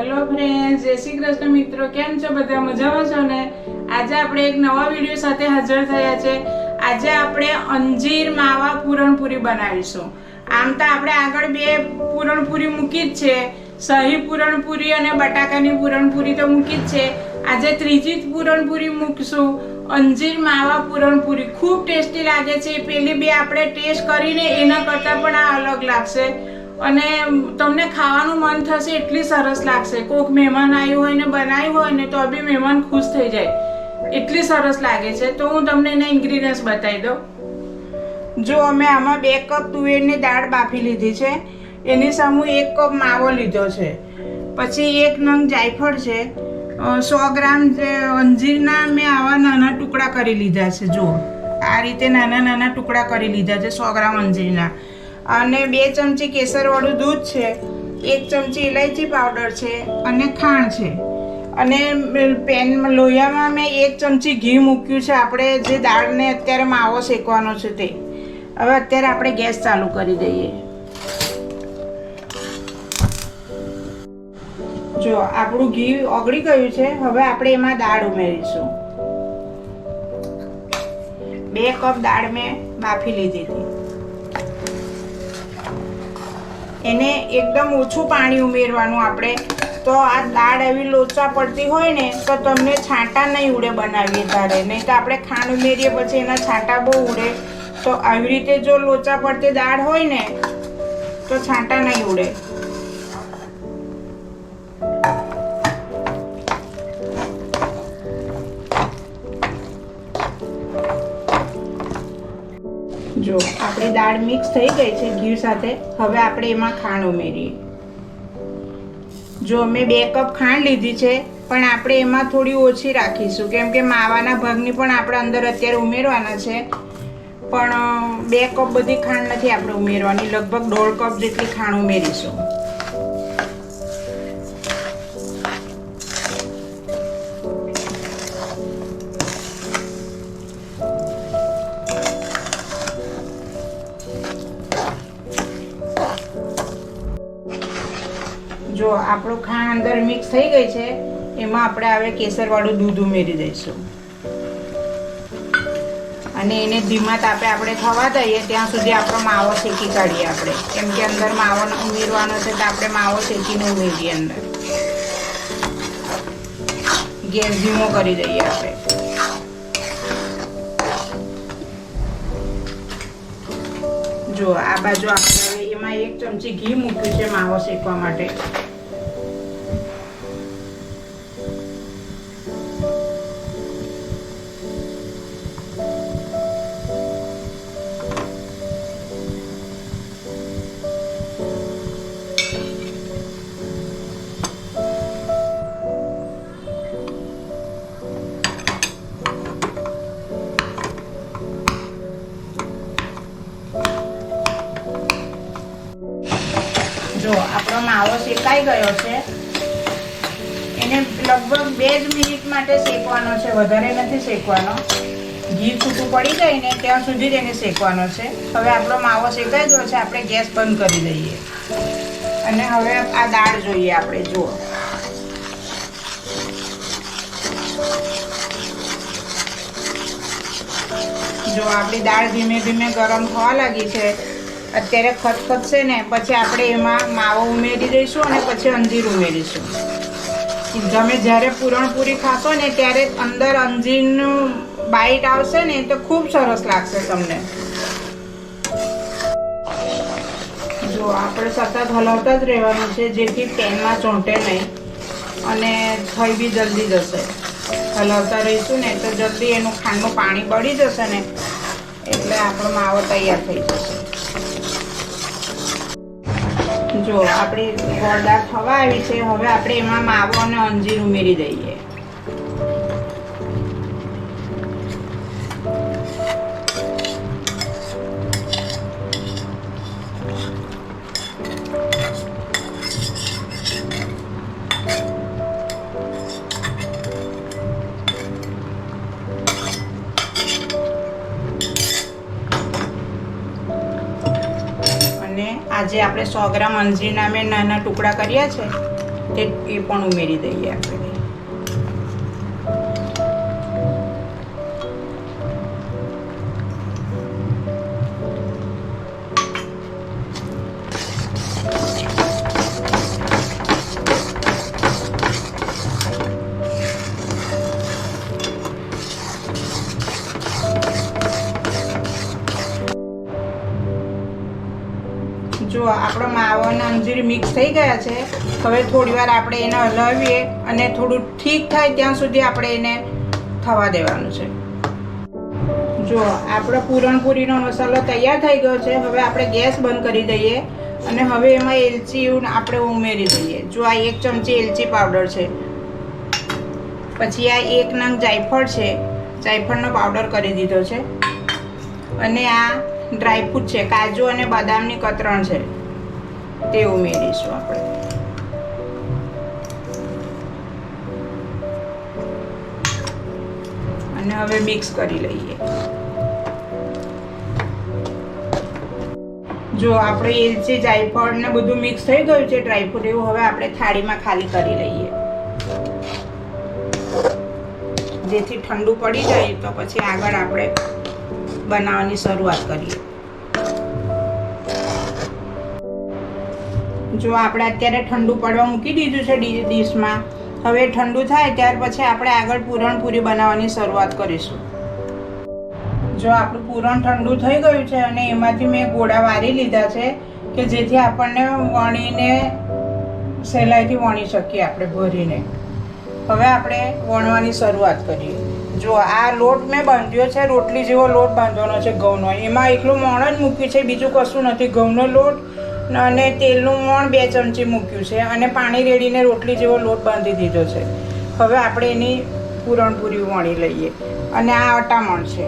Hello friends, જય શ્રી કૃષ્ણ મિત્રો, કેમ છો બધા? મજામાં છો ને? આજે આપણે એક નવા વિડીયો સાથે હાજર થયા છે. આજે આપણે અંજીર માવા પૂરણપૂરી બનાવીશું. આમ તો આપણે આગળ બે પૂરણપૂરી મૂકી જ છે, શાહી પૂરણપૂરી અને બટાકાની પૂરણપૂરી તો મૂકી જ છે. આજે ત્રીજી પૂરણપૂરી મૂકશું, અંજીર માવા પૂરણપૂરી. ખૂબ ટેસ્ટી લાગે છે. પેલી બે આપણે ટેસ્ટ કરીને એના કરતાં પણ આ અલગ લાગશે અને તમને ખાવાનું મન થશે, એટલી સરસ લાગશે. કોઈક મહેમાન આવ્યું હોય ને બનાવ્યું હોય ને તો બી મહેમાન ખુશ થઈ જાય, એટલી સરસ લાગે છે. તો હું તમને એના ઇન્ગ્રીડિયન્ટ્સ બતાવી દઉં. જો અમે આમાં 2 કપ તુવેરની દાળ બાફી લીધી છે, એની સામે 1 કપ માવો લીધો છે, પછી 1 નંગ જાયફળ છે, 100 ગ્રામ અંજીરના મેં આવા નાના ટુકડા કરી લીધા છે. જો આ રીતે નાના નાના ટુકડા કરી લીધા છે 100 ગ્રામ અંજીરના. અને 2 ચમચી કેસરવાળું દૂધ છે, 1 ચમચી ઇલાયચી પાવડર છે અને ખાંડ છે. અને પેનમાં લોહીયામાં મેં 1 ચમચી ઘી મૂક્યું છે. આપણે જે દાળને અત્યારે માવો શેકવાનો છે તે. હવે અત્યારે આપણે ગેસ ચાલુ કરી દઈએ. જો આપણું ઘી ઓગળી ગયું છે. હવે આપણે એમાં દાળ ઉમેરીશું. 2 કપ દાળ મેં બાફી લીધી હતી. એને એકદમ ઓછું પાણી ઉમેરવાનું આપણે. તો આ દાળ એવી લોચા પડતી હોય ને તો તમને છાંટા નહીં ઉડે બનાવીએ ત્યારે. નહીં તો આપણે ખાંડ ઉમેરીએ પછી એના છાંટા બહુ ઉડે. તો આવી રીતે જો લોચા પડતી દાળ હોય ને તો છાંટા નહીં ઉડે. જો આપણી દાળ મિક્સ થઈ ગઈ છે ઘી સાથે. હવે આપણે એમાં ખાંડ ઉમેરીએ. જો મેં 2 કપ ખાંડ લીધી છે, પણ આપણે એમાં થોડી ઓછી રાખીશું, કેમ કે માવાના ભાગની પણ આપણે અંદર અત્યારે ઉમેરવાના છે. પણ 2 કપ બધી ખાંડ નથી આપણે ઉમેરવાની, લગભગ 1.5 કપ જેટલી ખાંડ ઉમેરીશું. જો આપણું ખાંડ અંદર મિક્સ થઈ ગઈ છે, એમાં આપણે હવે કેસરવાળું દૂધ ઉમેરી દઈશું અને એને ધીમા તાપે આપણે થવા દઈએ ત્યાં સુધી આપણો માવો શેકી કાઢીએ આપણે. કેમ કે અંદર માવો ઉમેરવાનો છે તો આપણે માવો શેકીને ઉમેરીએ અંદર. ગેસ ધીમો કરી દઈએ આપણે. જો આ બાજુ આપણે હવે એમાં 1 ચમચી ઘી મૂક્યું છે માવો શેકવા માટે. જો આપણો માવો શેકાઈ ગયો છે. એને લગભગ 2 જ મિનિટ માટે શેકવાનો છે, વધારે નથી શેકવાનો. ઘી છૂટું પડી જાય ને ત્યાં સુધી જ એને શેકવાનો છે. હવે આપણો માવો શેકાઈ ગયો છે, આપણે ગેસ બંધ કરી દઈએ. અને હવે આ દાળ જોઈએ આપણે. જુઓ જો આપણી દાળ ધીમે ધીમે ગરમ થવા લાગી છે. અત્યારે ખતખતશે ને પછી આપણે એમાં માવો ઉમેરી દઈશું અને પછી અંજીર ઉમેરીશું. તમે જ્યારે પૂરણપૂરી ખાશો ને ત્યારે અંદર અંજીરનું બાઈટ આવશે ને તો ખૂબ સરસ લાગશે તમને. જો આપણે સતત હલાવતા જ રહેવાનું છે, જેથી પેનમાં ચોંટે નહીં અને થઈ બી જલ્દી જશે. હલાવતા રહીશું ને તો જલ્દી એનું ખાંડનું પાણી બળી જશે ને એટલે આપણો માવો તૈયાર થઈ જશે. જો આપણી ગોળદાળ થવા આવી છે. હવે આપણે એમાં માવો અને અંજીર ઉમેરી દઈએ. આજે આપણે 100 ગ્રામ અંજીરના મેં નાના ટુકડા કર્યા છે તે એ પણ ઉમેરી દઈએ આપણે. જો આપણો માવો અને અંજીર મિક્સ થઈ ગયા છે. હવે થોડી વાર આપણે એને હલાવીએ અને થોડું ઠીક થાય ત્યાં સુધી આપણે એને થવા દેવાનું છે. જો આપણો પૂરણપૂરીનો મસાલો તૈયાર થઈ ગયો છે. હવે આપણે ગેસ બંધ કરી દઈએ અને હવે એમાં એલચી આપણે ઉમેરી દઈએ. જો આ 1 ચમચી એલચી પાવડર છે, પછી આ 1 નંગ જાયફળ છે, જાયફળનો પાવડર કરી દીધો છે, અને આ ડ્રાયફ્રૂટ છે, કાજુ અને બદામની કતરણ છે, તે ઉમેરીશું આપણે. અને હવે મિક્સ કરી લઈએ. જો આપણે એલચી જાયફળ ને બધું મિક્સ થઈ ગયું છે, ડ્રાયફ્રૂટ એવું. હવે આપણે થાળીમાં ખાલી કરી લઈએ, જેથી ઠંડુ પડી જાય તો પછી આગળ આપણે બનાવવાની શરૂઆત કરીએ. જો આપણે અત્યારે ઠંડુ પડવા મૂકી દીધું છે ડીશમાં. હવે ઠંડુ થાય ત્યાર પછી આપણે આગળ પૂરણપૂરી બનાવવાની શરૂઆત કરીશું. જો આપણું પૂરણ ઠંડુ થઈ ગયું છે અને એમાંથી મેં ગોળા વારી લીધા છે કે જેથી આપણને વણીને સહેલાઈથી વણી શકીએ આપણે ભરીને. હવે આપણે વણવાની શરૂઆત કરીએ. જો આ લોટ મેં બાંધ્યો છે, રોટલી જેવો લોટ બાંધવાનો છે ઘઉંનો. એમાં એકલું મોણ જ મૂક્યું છે, બીજું કશું નથી. ઘઉંનો લોટ અને તેલનું મોણ 2 ચમચી મૂક્યું છે અને પાણી રેડીને રોટલી જેવો લોટ બાંધી દીધો છે. હવે આપણે એની પૂરણપૂરી વણી લઈએ. અને આ અટામણ છે.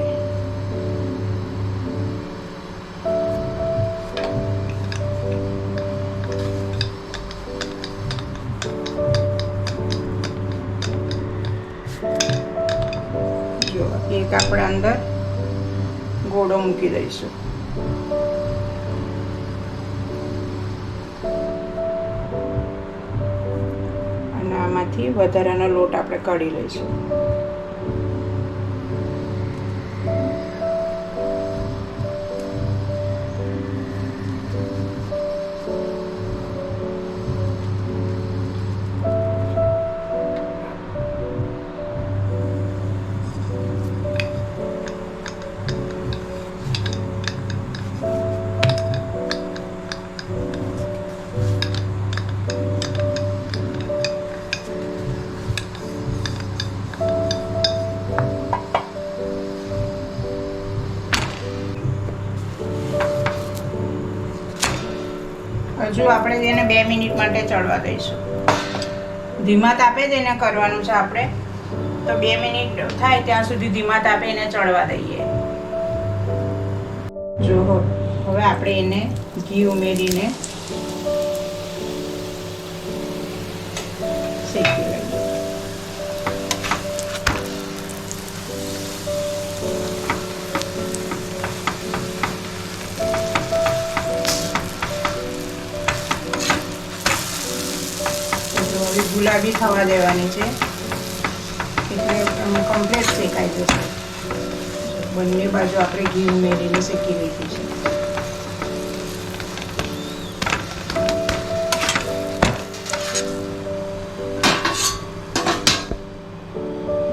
એક આપણે અંદર ગોળો મૂકી દઈશું. અને આમાંથી વધારાનો લોટ આપણે કાઢી લઈશું. હજુ આપણે એને 2 મિનિટ માટે ચડવા દઈશું. ધીમા તાપે જ એને કરવાનું છે આપણે. તો 2 મિનિટ થાય ત્યાં સુધી ધીમા તાપે એને ચડવા દઈએ. જો હવે આપણે એને ઘી ઉમેરીને શેકી લઈએ. ગુલાબી થવા દેવાની છે એટલે કમ્પ્લીટ શેકાઈ જશે. બંને બાજુ આપણે ઘી ઉમેરીને શેકી લીધી છે.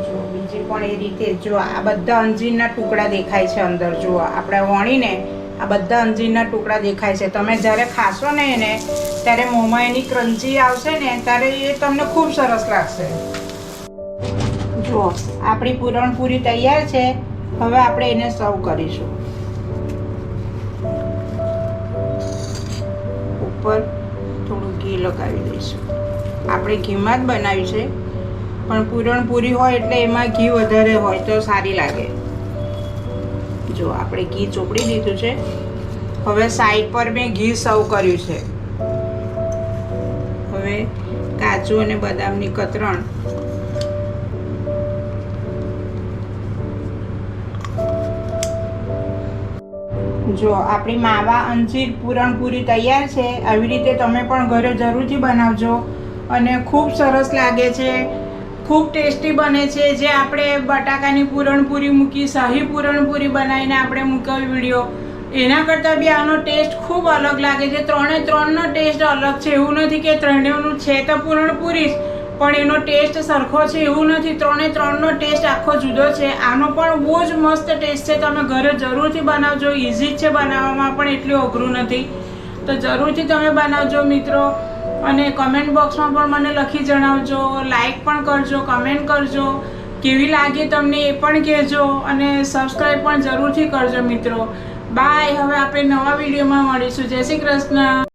જો બીજી પણ એ રીતે જો આ બધા અંજીરના ટુકડા દેખાય છે અંદર. જો આપણે વણીને આ બધા અંજીરના ટુકડા દેખાય છે. તમે જ્યારે ખાશો ને એને ત્યારે મોંમાં એની ક્રંચી આવશે ને ત્યારે એ તમને ખૂબ સરસ લાગશે. જો આપણી પૂરણપૂરી તૈયાર છે. હવે આપણે એને સર્વ કરીશું. ઉપર થોડું ઘી લગાવી દઈશું. આપણે ઘીમાં જ બનાવ્યું છે, પણ પૂરણપૂરી હોય એટલે એમાં ઘી વધારે હોય તો સારી લાગે. જો આપણે ઘી ચોપડી દીધું છે. હવે સાઈડ પર મેં ઘી સર્વ કર્યું છે. હવે કાજુ અને બદામની કતરણ જો આપણી માવા અંજીર પૂરણપૂરી તૈયાર છે. આવી રીતે તમે પણ ઘરે જરૂરથી બનાવજો અને ખૂબ સરસ લાગે છે, ખૂબ ટેસ્ટી બને છે. જે આપણે બટાકાની પૂરણપૂરી મૂકી, શાહી પૂરણપૂરી બનાવીને આપણે મૂકાવી વિડીયો, એના કરતાં બી આનો ટેસ્ટ ખૂબ અલગ લાગે છે. ત્રણનો ટેસ્ટ અલગ છે. એવું નથી કે ત્રણેયનું છે તો પૂરણપૂરી જ પણ એનો ટેસ્ટ સરખો છે એવું નથી. ત્રણનો ટેસ્ટ આખો જુદો છે. આનો પણ બહુ જ મસ્ત ટેસ્ટ છે. તમે ઘરે જરૂરથી બનાવજો. ઇઝી જ છે બનાવવામાં, પણ એટલું અઘરું નથી. તો જરૂરથી તમે બનાવજો મિત્રો. અને કમેન્ટ બોક્સમાં પણ મને લખી જણાવજો, લાઈક પણ કરજો, કમેન્ટ કરજો, કેવી લાગી તમને એ પણ કહેજો, અને સબસ્ક્રાઈબ પણ જરૂરથી કરજો મિત્રો. બાય. હવે આપણે નવા વિડીયોમાં મળીશું. જય શ્રી કૃષ્ણ.